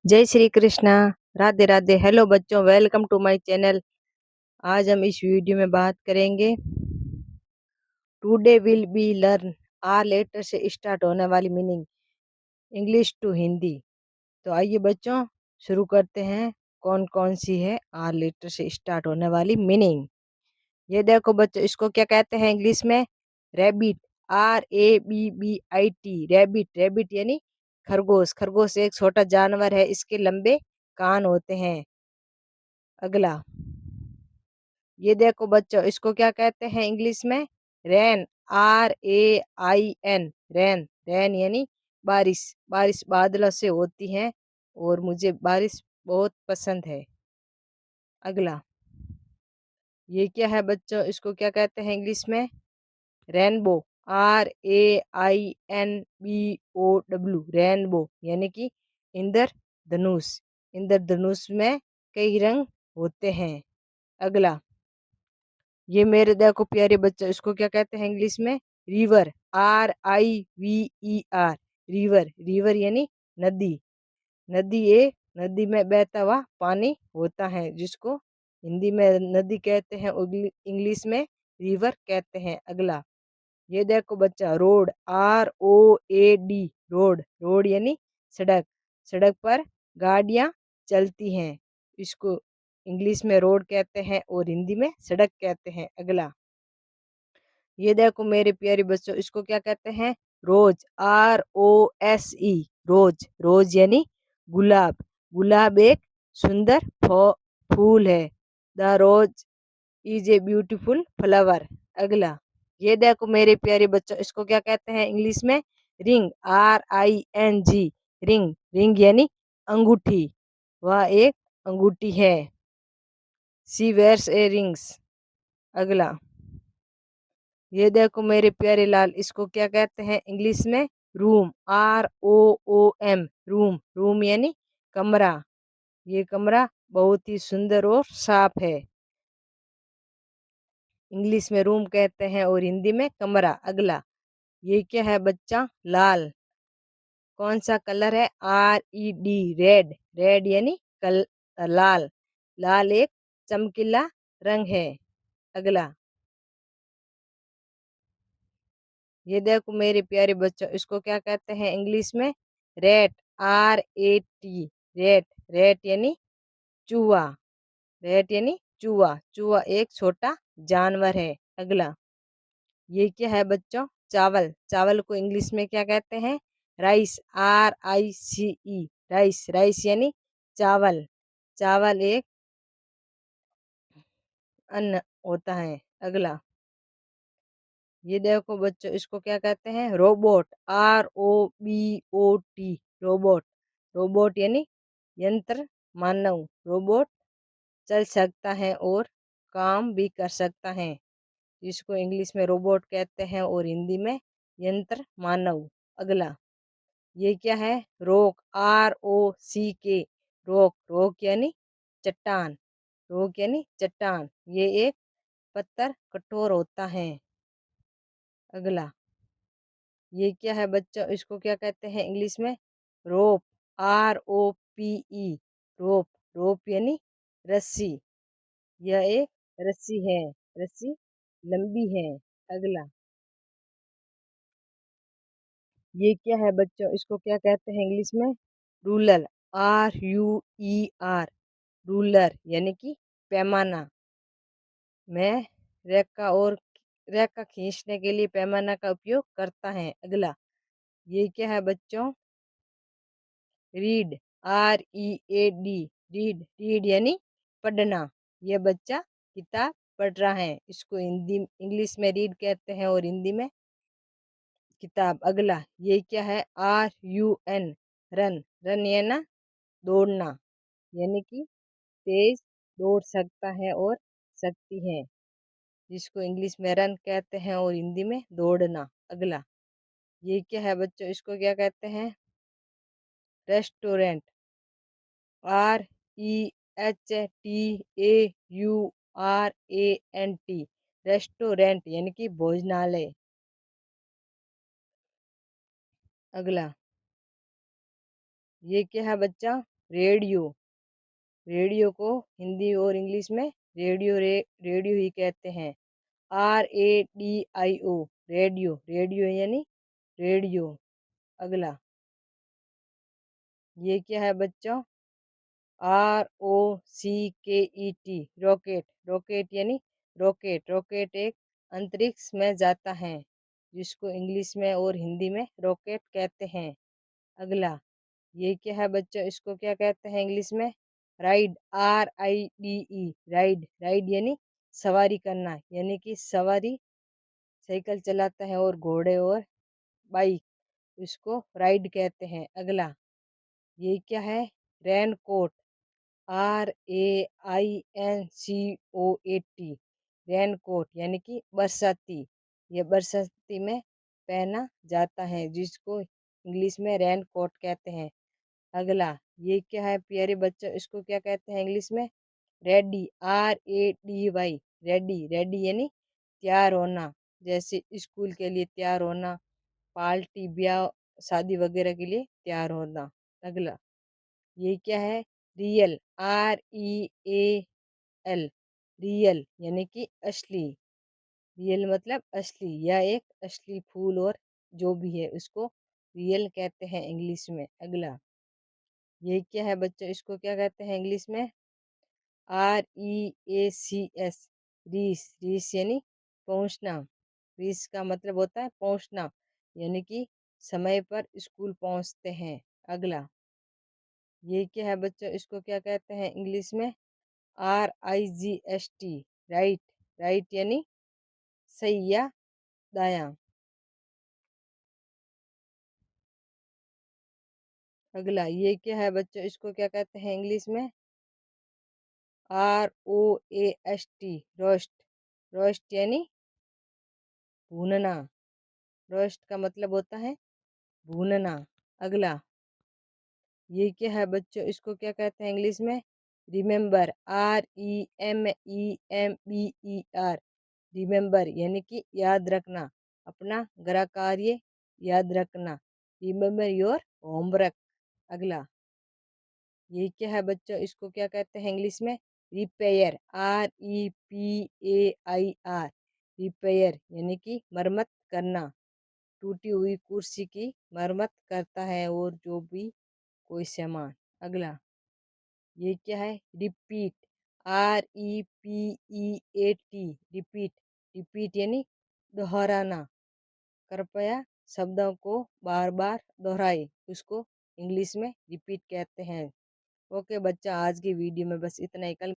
जय श्री कृष्णा। राधे राधे। हेलो बच्चों, welcome to my channel. आज हम इस वीडियो में बात करेंगे today will be learn R letter से स्टार्ट होने वाली मीनिंग इंग्लिश टू हिंदी। तो आइए बच्चों शुरू करते हैं। कौन कौन सी है आर लेटर से स्टार्ट होने वाली मीनिंग। ये देखो बच्चों, इसको क्या कहते हैं इंग्लिश में? रैबिट। RABBIT। रैबिट। रैबिट यानी खरगोश। खरगोश एक छोटा जानवर है, इसके लंबे कान होते हैं। अगला ये देखो बच्चों, इसको क्या कहते हैं इंग्लिश में? रेन। RAIN। रेन। रेन यानी बारिश। बारिश बादलों से होती है और मुझे बारिश बहुत पसंद है। अगला ये क्या है बच्चों, इसको क्या कहते हैं इंग्लिश में? रेनबो। RAINBOW। रेनबो यानी कि इंद्रधनुष। इंद्रधनुष में कई रंग होते हैं। अगला ये मेरे देखो प्यारे बच्चों, इसको क्या कहते हैं इंग्लिश में? रिवर। RIVER। रिवर। रिवर यानी नदी। नदी एक नदी में बहता हुआ पानी होता है, जिसको हिंदी में नदी कहते हैं और इंग्लिश में रिवर कहते हैं। अगला ये देखो बच्चा, रोड। ROAD। रोड। रोड यानी सड़क। सड़क पर गाड़ियां चलती हैं, इसको इंग्लिश में रोड कहते हैं और हिंदी में सड़क कहते हैं। अगला ये देखो मेरे प्यारे बच्चों, इसको क्या कहते हैं? रोज। ROSE। रोज। रोज यानी गुलाब। गुलाब एक सुंदर फूल है। The rose is a beautiful flower. अगला ये देखो मेरे प्यारे बच्चों, इसको क्या कहते हैं इंग्लिश में? रिंग। RING। रिंग। रिंग यानी अंगूठी। वह एक अंगूठी है। सी वेयर्स ए रिंग्स। अगला ये देखो मेरे प्यारे लाल, इसको क्या कहते हैं इंग्लिश में? रूम। ROOM। रूम। रूम यानी कमरा। ये कमरा बहुत ही सुंदर और साफ है। इंग्लिश में रूम कहते हैं और हिंदी में कमरा। अगला ये क्या है बच्चा? लाल। कौन सा कलर है? RED। रेड। रेड यानी लाल। लाल एक चमकीला रंग है। अगला ये देखो मेरे प्यारे बच्चों, इसको क्या कहते हैं इंग्लिश में? रेट। RAT। रेट। रेट यानी चूहा। रेट यानी चूहा। चूहा एक छोटा जानवर है। अगला ये क्या है बच्चों? चावल। चावल को इंग्लिश में क्या कहते हैं? राइस। RICE। राइस। राइस यानी चावल। चावल एक अन्न होता है। अगला ये देखो बच्चों, इसको क्या कहते हैं? रोबोट। ROBOT। रोबोट। रोबोट यानी यंत्र मानव। रोबोट चल सकता है और काम भी कर सकता है, जिसको इंग्लिश में रोबोट कहते हैं और हिंदी में यंत्र मानव। अगला ये क्या है? रोक। ROCK। रोक। रोक यानी चट्टान। रोक यानी चट्टान। ये एक पत्थर कठोर होता है। अगला ये क्या है बच्चों, इसको क्या कहते हैं इंग्लिश में? रोप। ROPE। रोप। रोप यानी रस्सी। यह एक रस्सी है। रस्सी लंबी है। अगला ये क्या है बच्चों, इसको क्या कहते हैं इंग्लिश में? रूलर। RUER। रूलर यानी कि पैमाना। मैं रेखा खींचने के लिए पैमाना का उपयोग करता है। अगला ये क्या है बच्चों? रीड। READ। रीड। रीड यानी पढ़ना। यह बच्चा किताब पढ़ रहा है, इसको हिंदी इंग्लिश में रीड कहते हैं और हिंदी में किताब। अगला ये क्या है? RUN। रन। रन ये ना दौड़ना, यानी कि तेज दौड़ सकता है और सकती है, जिसको इंग्लिश में रन कहते हैं और हिंदी में दौड़ना। अगला ये क्या है बच्चों, इसको क्या कहते हैं? रेस्टोरेंट। REHTAURANT। रेस्टोरेंट यानी कि भोजनालय। अगला ये क्या है बच्चा? रेडियो, रेडियो को हिंदी और इंग्लिश में रेडियो ही कहते हैं। RADIO, रेडियो, रेडियो यानी रेडियो। अगला, ये क्या है बच्चों? ROCKET, रॉकेट, रॉकेट यानी रॉकेट, रॉकेट एक अंतरिक्ष में जाता है, जिसको इंग्लिश में और हिंदी में रॉकेट कहते हैं। अगला, ये क्या है बच्चों? इसको क्या कहते हैं इंग्लिश में? राइड, RIDE, राइड, राइड यानी सवारी करना, यानी कि सवारी साइकिल चलाता है और घोड़े और बाइक, इसको राइड कहते हैं। अगला, ये क्या है? Raincoat, RAINCOAT, raincoat यानी कि बरसाती, ये बरसाती में पहना जाता है, जिसको इंग्लिश में रेन कोट कहते हैं। अगला, ये क्या है प्यारे बच्चों? इसको क्या कहते हैं इंग्लिश में? रेडी, RADY, रेडी, रेडी यानी तैयार होना, जैसे स्कूल के लिए तैयार होना, पार्टी, ब्याह, शादी वगैरह के लिए तैयार होना। अगला, ये क्या है? रियल, REAL, रियल यानी कि असली, रियल मतलब असली, या एक असली फूल और जो भी है उसको रियल कहते हैं इंग्लिश में। अगला, ये क्या है बच्चों? इसको क्या कहते हैं इंग्लिश में? REACS, रीस, रीस यानी पहुंचना, रीस का मतलब होता है पहुंचना, यानी कि समय पर स्कूल पहुंचते हैं। अगला, ये क्या है बच्चों? इसको क्या कहते हैं इंग्लिश में? RIGST, राइट, राइट यानी सही या दायां। अगला, ये क्या है बच्चों? इसको क्या कहते हैं इंग्लिश में? ROAST, रोस्ट, रोस्ट यानी भूनना, रोस्ट का मतलब होता है भूनना। अगला, ये क्या है बच्चों? इसको क्या कहते हैं इंग्लिश में? रिमेम्बर, REMEMBER, रिमेम्बर यानी कि याद रखना, अपना गृह कार्य याद रखना, रिमेम्बर योर होमवर्क। अगला, ये क्या है बच्चों? इसको क्या कहते हैं इंग्लिश में? रिपेयर, REPAIR, रिपेयर यानी कि मरम्मत करना, टूटी हुई कुर्सी की मरम्मत करता है और जो भी कोई सामान। अगला, ये क्या है? रिपीट, REPEAT, रिपीट, रिपीट यानी दोहराना, कृपया शब्दों को बार बार दोहराए, उसको इंग्लिश में रिपीट कहते हैं। ओके बच्चा, आज की वीडियो में बस इतना ही। कल